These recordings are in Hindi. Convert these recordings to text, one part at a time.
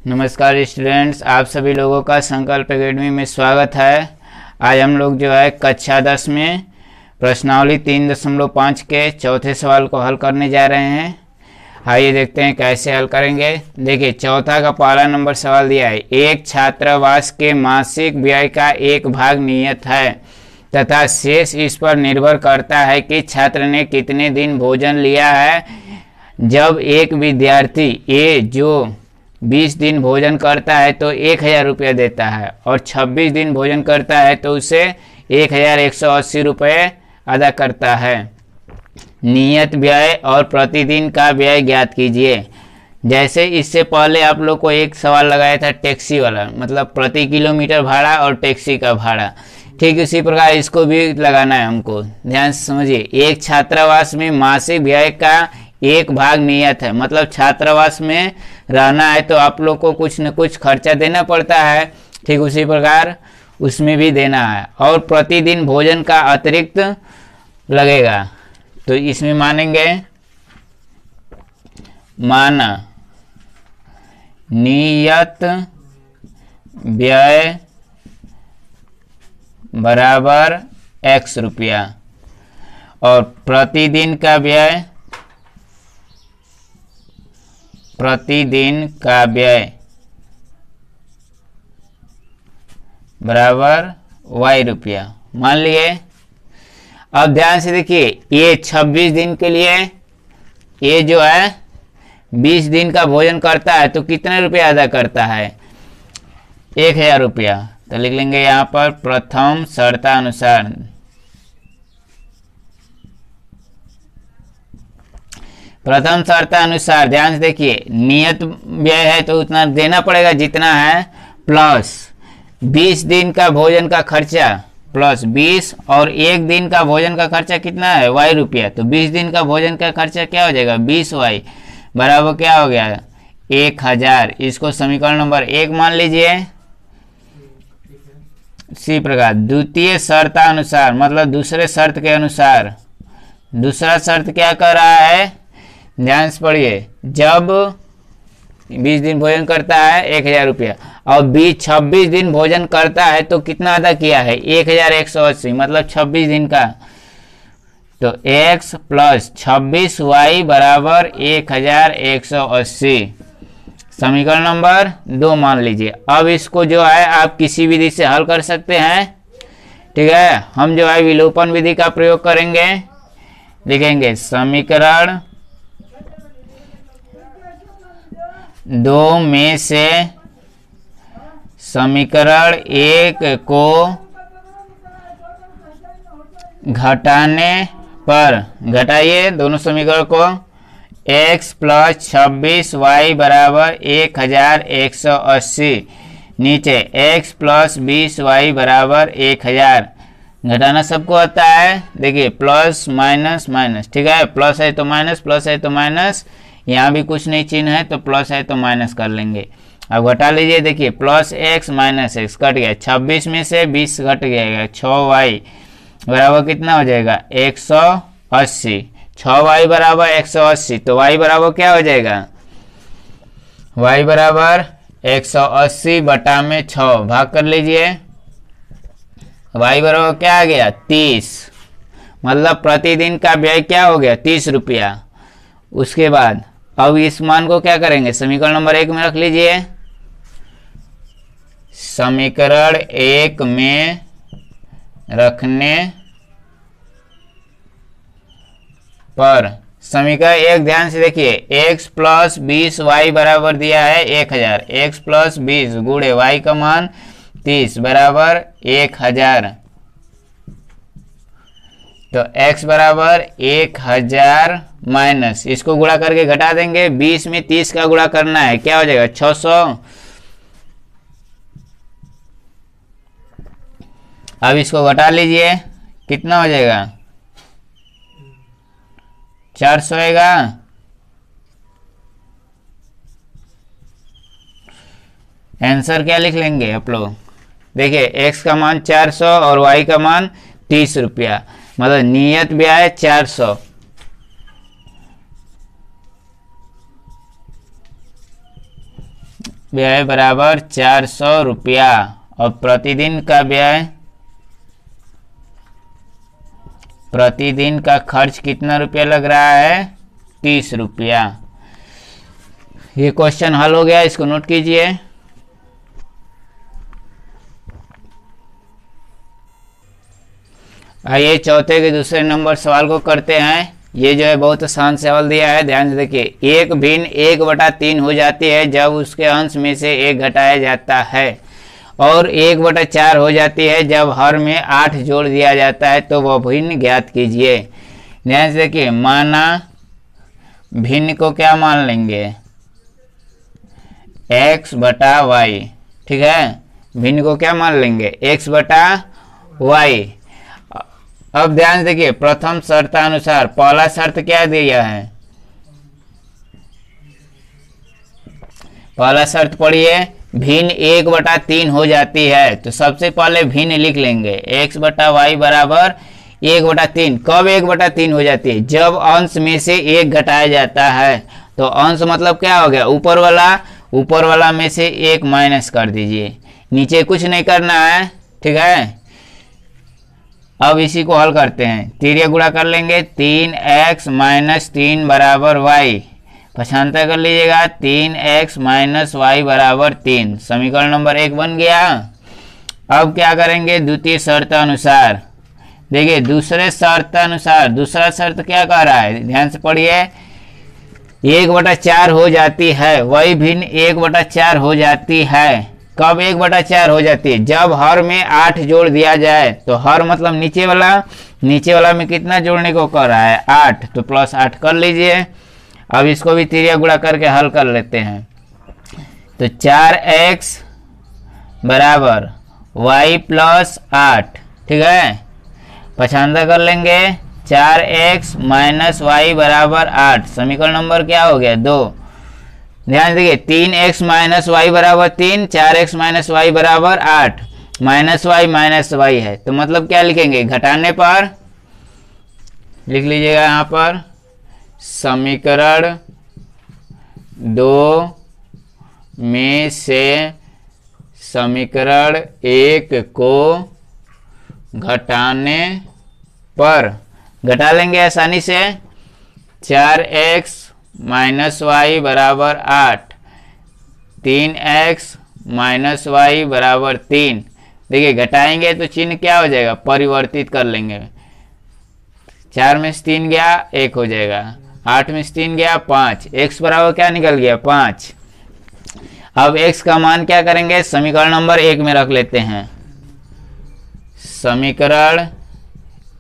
नमस्कार स्टूडेंट्स, आप सभी लोगों का संकल्प एकेडमी में स्वागत है। आज हम लोग कक्षा 10 में प्रश्नावली 3.5 के चौथे सवाल को हल करने जा रहे हैं। आइए देखते हैं कैसे हल करेंगे। देखिए, चौथा का पहला नंबर सवाल दिया है, एक छात्रावास के मासिक व्यय का एक भाग नियत है तथा शेष इस पर निर्भर करता है कि छात्र ने कितने दिन भोजन लिया है। जब एक विद्यार्थी ए जो 20 दिन भोजन करता है तो 1000 रुपया देता है और 26 दिन भोजन करता है तो उसे 1180 रुपये अदा करता है। नियत व्यय और प्रतिदिन का व्यय ज्ञात कीजिए। जैसे इससे पहले आप लोग को एक सवाल लगाया था टैक्सी वाला, मतलब प्रति किलोमीटर भाड़ा और टैक्सी का भाड़ा। ठीक उसी प्रकार इसको भी लगाना है हमको। ध्यान से समझिए, एक छात्रावास में मासिक व्यय का एक भाग नियत है, मतलब छात्रावास में रहना है तो आप लोग को कुछ न कुछ खर्चा देना पड़ता है। ठीक उसी प्रकार उसमें भी देना है और प्रतिदिन भोजन का अतिरिक्त लगेगा। तो इसमें मानेंगे माना नियत व्यय बराबर x रुपया और प्रतिदिन का व्यय बराबर y रुपया मान लिए। अब ध्यान से देखिए, ये 26 दिन के लिए ये 20 दिन का भोजन करता है तो कितने रुपया अदा करता है? 1000 रुपया। तो लिख लेंगे यहाँ पर प्रथम शर्तानुसार। प्रथम शर्तानुसार ध्यान से देखिए, नियत व्यय है तो उतना देना पड़ेगा जितना है, प्लस 20 दिन का भोजन का खर्चा प्लस 20 और एक दिन का भोजन का खर्चा कितना है? y रुपया। तो 20 दिन का भोजन का खर्चा क्या हो जाएगा? 20y बराबर क्या हो गया? 1000। इसको समीकरण नंबर 1 मान लीजिए। इसी प्रकार द्वितीय शर्तानुसार, मतलब दूसरे शर्त के अनुसार, दूसरा शर्त क्या कर रहा है? ध्यान से पढ़िए, जब 20 दिन भोजन करता है 1000 रुपया और 26 दिन भोजन करता है तो कितना अदा किया है? 1180, मतलब 26 दिन का। तो x प्लस 26y बराबर 1180। समीकरण नंबर 2 मान लीजिए। अब इसको आप किसी विधि से हल कर सकते हैं। ठीक है, हम विलोपन विधि का प्रयोग करेंगे। लिखेंगे समीकरण 2 में से समीकरण 1 को घटाइए दोनों समीकरण को। x प्लस 26y बराबर 1180, नीचे x प्लस 20y बराबर 1000। घटाना सबको आता है। देखिए, प्लस माइनस माइनस, ठीक है, प्लस है तो माइनस, प्लस है तो माइनस, यहाँ भी कुछ नहीं चिन्ह है तो प्लस है तो माइनस कर लेंगे। अब घटा लीजिए, देखिए plus x minus x cut गया, 26 में से 20 घट गया, 6y बराबर कितना हो जाएगा? 180। 6y बराबर 180, तो y बराबर क्या हो जाएगा? y बराबर 180 बटा में 6 भाग कर लीजिए। y बराबर क्या आ गया? 30, मतलब प्रतिदिन का व्यय क्या हो गया? 30 रुपया। उसके बाद अब इस मान को क्या करेंगे? समीकरण नंबर 1 में रख लीजिए। समीकरण 1 में रखने पर समीकरण 1 ध्यान से देखिए, x प्लस 20y बराबर दिया है 1000, x प्लस 20 गुणे y का मान 30 बराबर 1000। तो x बराबर 1000 माइनस, इसको गुणा करके घटा देंगे, 20 में 30 का गुणा करना है, क्या हो जाएगा? 600। अब इसको घटा लीजिए, कितना हो जाएगा? 400 आएगा। आंसर क्या लिख लेंगे आप लोग? देखिए, x का मान 400 और y का मान 30 रुपया, मतलब नियत व्यय 400। व्यय बराबर 400 रुपया। और प्रतिदिन का व्यय, प्रतिदिन का खर्च कितना रुपया लग रहा है? 30 रुपया। ये क्वेश्चन हल हो गया, इसको नोट कीजिए। आइए चौथे के दूसरे नंबर सवाल को करते हैं। ये जो है बहुत आसान सवाल दिया है, ध्यान से देखिए। एक भिन्न 1/3 हो जाती है जब उसके अंश में से 1 घटाया जाता है, और 1/4 हो जाती है जब हर में 8 जोड़ दिया जाता है, तो वह भिन्न ज्ञात कीजिए। ध्यान से देखिए, माना भिन्न को क्या मान लेंगे? x/y। ठीक है, भिन्न को क्या मान लेंगे? x/y। अब ध्यान से देखिए, प्रथम शर्तानुसार पहला शर्त क्या दिया है? पहला शर्त पढ़िए, भिन्न 1/3 हो जाती है। तो सबसे पहले भिन्न लिख लेंगे, x/y बराबर 1/3। कब 1/3 हो जाती है? जब अंश में से 1 घटाया जाता है। तो अंश मतलब क्या हो गया? ऊपर वाला में से 1 माइनस कर दीजिए, नीचे कुछ नहीं करना है। ठीक है, अब इसी को हल करते हैं। तिर्यक गुणा कर लेंगे, 3x - 3 बराबर y। पक्षांतर कर लीजिएगा, 3x - y बराबर 3। समीकरण नंबर 1 बन गया। अब क्या करेंगे? द्वितीय शर्त अनुसार देखिए, दूसरे शर्त अनुसार दूसरा शर्त क्या कह रहा है? ध्यान से पढ़िए, 1/4 हो जाती है, वही भिन्न 1/4 हो जाती है। कब 1/4 हो जाती है? जब हर में 8 जोड़ दिया जाए। तो हर मतलब नीचे वाला में कितना जोड़ने को कह रहा है? 8। तो +8 कर लीजिए। अब इसको भी तिर्यक गुणा करके हल कर लेते हैं। तो 4x बराबर y + 8। ठीक है, पक्षांतर कर लेंगे, 4x - y बराबर 8। समीकरण नंबर क्या हो गया? 2। ध्यान देखिए, 3x - y बराबर 3, 4x - y बराबर 8। -y है, तो मतलब क्या लिखेंगे? घटाने पर लिख लीजिएगा यहाँ पर, समीकरण 2 में से समीकरण 1 को घटाने पर, घटा लेंगे आसानी से। 4x - y बराबर 8, 3x - y बराबर 3। देखिए, घटाएंगे तो चिन्ह क्या हो जाएगा? परिवर्तित कर लेंगे। 4 में से 3 गया, 1 हो जाएगा। 8 में से 3 गया, 5। x बराबर क्या निकल गया? 5। अब x का मान क्या करेंगे? समीकरण नंबर 1 में रख लेते हैं। समीकरण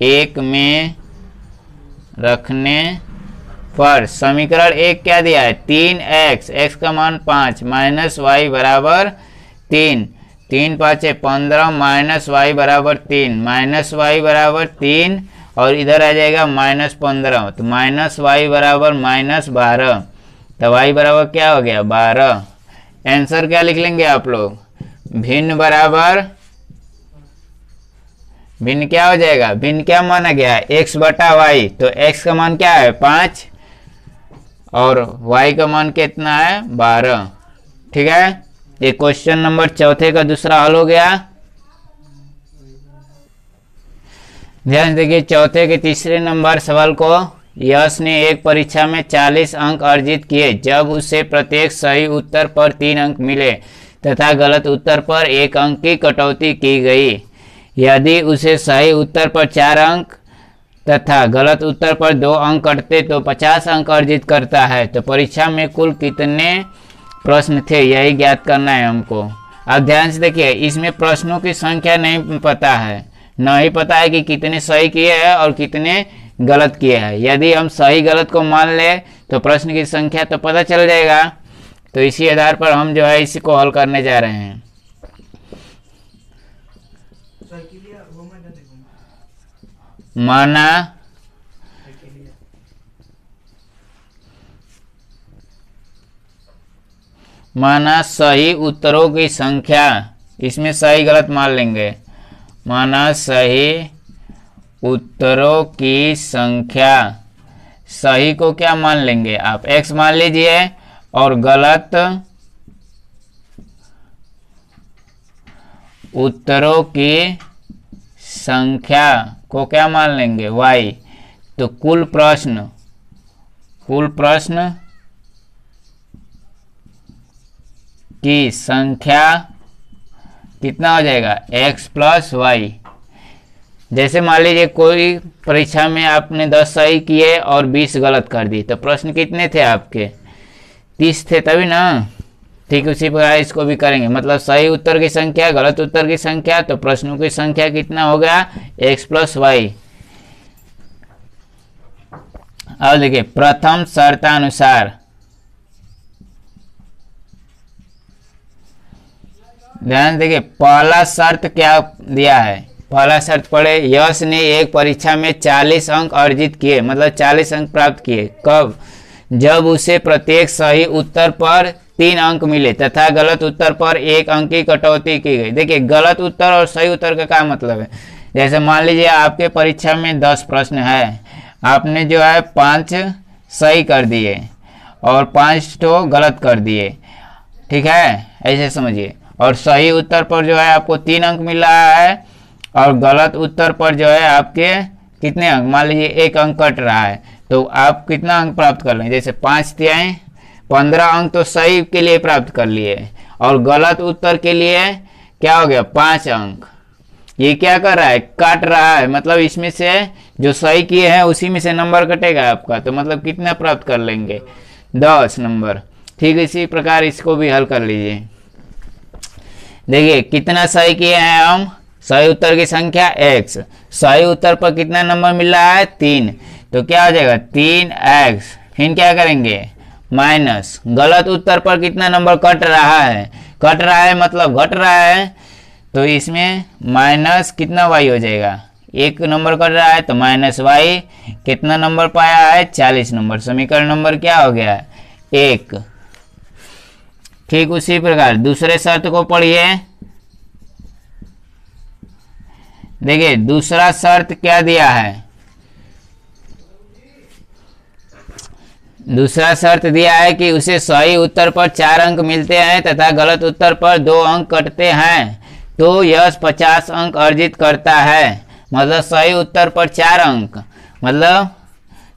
1 में रखने पर समीकरण 1 क्या दिया है? 3x, x का मान 5 - y बराबर 3। 3 × 5 = 15 - y बराबर 3। -y बराबर 3 और इधर आ जाएगा -15। तो -y बराबर -12। तो y बराबर क्या हो गया? 12। आंसर क्या लिख लेंगे आप लोग? भिन्न बराबर, भिन्न क्या हो जाएगा? भिन्न क्या माना गया है? x/y। तो x का मान क्या है? 5 और y का मान कितना है? 12। ठीक है, ये क्वेश्चन नंबर चौथे का दूसरा हल हो गया। ध्यान देखिए, चौथे के तीसरे नंबर सवाल को, यश ने एक परीक्षा में 40 अंक अर्जित किए जब उसे प्रत्येक सही उत्तर पर 3 अंक मिले तथा गलत उत्तर पर 1 अंक की कटौती की गई। यदि उसे सही उत्तर पर 4 अंक तथा गलत उत्तर पर 2 अंक कटते तो 50 अंक अर्जित करता है। तो परीक्षा में कुल कितने प्रश्न थे, यही ज्ञात करना है हमको। अब ध्यान से देखिए, इसमें प्रश्नों की संख्या नहीं पता है, न ही पता है कि कितने सही किए हैं और कितने गलत किए हैं। यदि हम सही गलत को मान ले तो प्रश्न की संख्या तो पता चल जाएगा। तो इसी आधार पर हम जो है इसी को हल करने जा रहे हैं। माना सही उत्तरों की संख्या, इसमें सही गलत मान लेंगे। माना सही उत्तरों की संख्या, सही को क्या मान लेंगे आप? x मान लीजिए और गलत उत्तरों की संख्या को क्या मान लेंगे, y। तो कुल प्रश्न की संख्या कितना हो जाएगा, x प्लस वाई। जैसे मान लीजिए कोई परीक्षा में आपने 10 सही किए और 20 गलत कर दी, तो प्रश्न कितने थे आपके, 30 थे तभी ना। ठीक उसी प्रकार इसको भी करेंगे, मतलब सही उत्तर की संख्या गलत उत्तर की संख्या, तो प्रश्नों की संख्या कितना हो गया, x प्लस वाई। अब देखिए प्रथम शर्तानुसार, ध्यान देखिए पहला शर्त क्या दिया है। पहला शर्त पढ़े, यश ने एक परीक्षा में 40 अंक अर्जित किए, मतलब 40 अंक प्राप्त किए। कब, जब उसे प्रत्येक सही उत्तर पर 3 अंक मिले तथा गलत उत्तर पर 1 अंक की कटौती की गई। देखिए गलत उत्तर और सही उत्तर का क्या मतलब है। जैसे मान लीजिए आपके परीक्षा में 10 प्रश्न है, आपने जो है 5 सही कर दिए और 5 तो गलत कर दिए, ठीक है, ऐसे समझिए। और सही उत्तर पर जो है आपको 3 अंक मिल रहा है और गलत उत्तर पर जो है आपके कितने अंक, मान लीजिए 1 अंक कट रहा है, तो आप कितना अंक प्राप्त कर लेंगे। जैसे 5 तिहाई 15 अंक तो सही के लिए प्राप्त कर लिए और गलत उत्तर के लिए क्या हो गया, 5 अंक। ये क्या कर रहा है, काट रहा है, मतलब इसमें से जो सही किए हैं उसी में से नंबर कटेगा आपका, तो मतलब कितना प्राप्त कर लेंगे, 10 नंबर। ठीक इसी प्रकार इसको भी हल कर लीजिए। देखिए कितना सही किए हैं हम, सही उत्तर की संख्या x, सही उत्तर पर कितना नंबर मिल रहा है, 3, तो क्या हो जाएगा 3x। फिर क्या करेंगे, माइनस गलत उत्तर पर कितना नंबर कट रहा है मतलब घट रहा है, तो इसमें माइनस कितना y हो जाएगा, 1 नंबर कट रहा है तो माइनस y। कितना नंबर पाया है, 40 नंबर। समीकरण नंबर क्या हो गया, 1। ठीक उसी प्रकार दूसरे शर्त को पढ़िए। देखिए दूसरा शर्त क्या दिया है, दूसरा शर्त दिया है कि उसे सही उत्तर पर 4 अंक मिलते हैं तथा गलत उत्तर पर 2 अंक कटते हैं तो यश 50 अंक अर्जित करता है। मतलब सही उत्तर पर 4 अंक, मतलब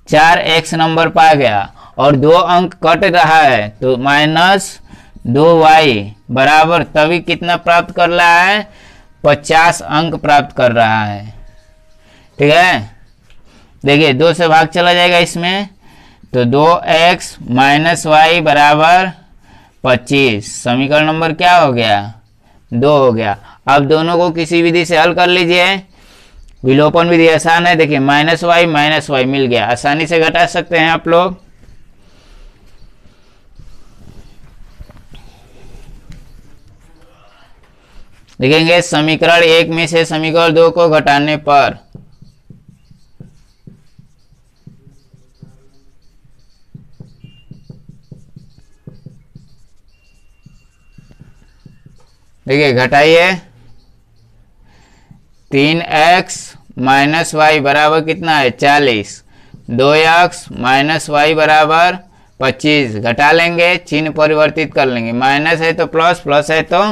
4x नंबर पा गया और 2 अंक कट रहा है, तो माइनस 2y बराबर तभी कितना प्राप्त कर रहा है, 50 अंक प्राप्त कर रहा है। ठीक है, देखिए 2 से भाग चला जाएगा इसमें, तो 2x माइनस वाई बराबर 25। समीकरण नंबर क्या हो गया, 2 हो गया। अब दोनों को किसी विधि से हल कर लीजिए। विलोपन विधि आसान है, देखिए माइनस वाई मिल गया, आसानी से घटा सकते हैं आप लोग। लिखेंगे समीकरण 1 में से समीकरण 2 को घटाने पर देखिए घटाइए, 3x माइनस वाई बराबर कितना है, 40। 2x माइनस वाई बराबर 25। घटा लेंगे, चिन्ह परिवर्तित कर लेंगे, माइनस है तो प्लस, प्लस है तो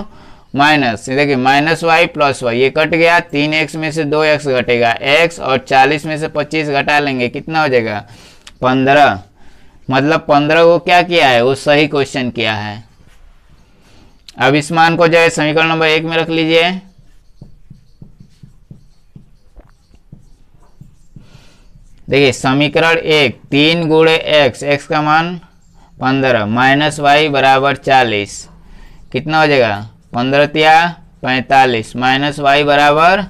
माइनस। देखिए माइनस वाई प्लस वाई, ये कट गया, 3x में से 2x घटेगा, x और 40 में से 25 घटा लेंगे, कितना हो जाएगा 15। मतलब 15 को क्या किया है, वो सही क्वेश्चन किया है। अब इस मान को जो है समीकरण नंबर 1 में रख लीजिए। देखिए समीकरण 1, 3 गुणे x, x का मान 15 माइनस वाई बराबर 40, कितना हो जाएगा 15 तिया 45 माइनस वाई बराबर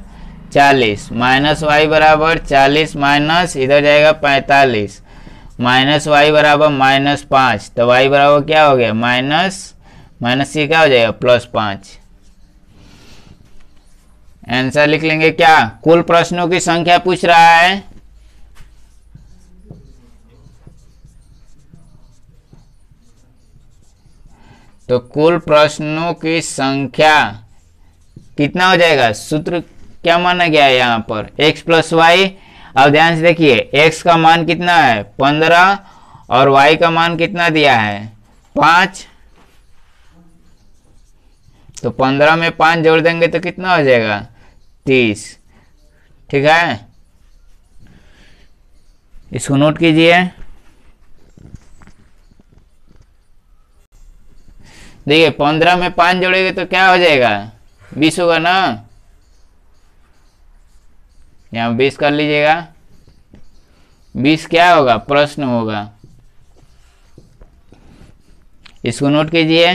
40, माइनस वाई बराबर 40 माइनस इधर जाएगा 45, माइनस वाई बराबर माइनस 5, तो वाई बराबर क्या हो गया माइनस से क्या हो जाएगा प्लस 5। आंसर लिख लेंगे क्या, कुल प्रश्नों की संख्या पूछ रहा है, तो कुल प्रश्नों की संख्या कितना हो जाएगा, सूत्र क्या माना गया है यहाँ पर x प्लस वाई। अब ध्यान से देखिए x का मान कितना है 15 और y का मान कितना दिया है 5। तो 15 में 5 जोड़ देंगे तो कितना हो जाएगा 30। ठीक है, इसको नोट कीजिए। देखिए 15 में 5 जोड़ेंगे तो क्या हो जाएगा 20 होगा ना, यहाँ 20 कर लीजिएगा। 20 क्या होगा, प्रश्न होगा, इसको नोट कीजिए।